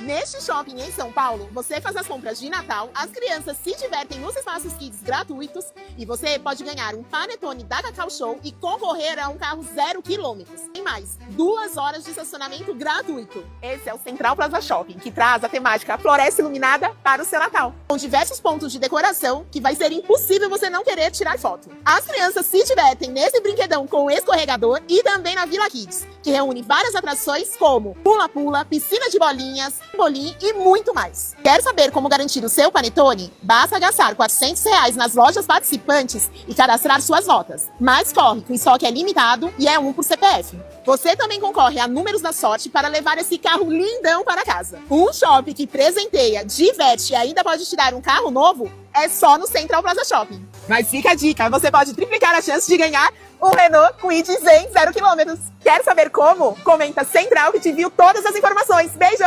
Neste shopping em São Paulo, você faz as compras de Natal, as crianças se divertem nos espaços kids gratuitos e você pode ganhar um panetone da Cacau Show e concorrer a um carro 0 km. Tem mais, 2 horas de estacionamento gratuito. Esse é o Central Plaza Shopping, que traz a temática Floresta Iluminada para o seu Natal. Com diversos pontos de decoração que vai ser impossível você não querer tirar foto. As crianças se divertem nesse brinquedão com escorregador e também na Vila Kids, que reúne várias atrações como pula-pula, piscina de bolinhas, bolim e muito mais. Quer saber como garantir o seu panetone? Basta gastar R$400 nas lojas participantes e cadastrar suas notas. Mas corre, que o estoque é limitado e é 1 por CPF. Você também concorre a números da sorte para levar esse carro lindão para casa. Um shopping que presenteia, diverte e ainda pode te dar um carro novo é só no Central Plaza Shopping. Mas fica a dica, você pode triplicar a chance de ganhar um Renault Kwid Zen 0 km. Quer saber como? Comenta Central que te envio todas as informações. Beijo!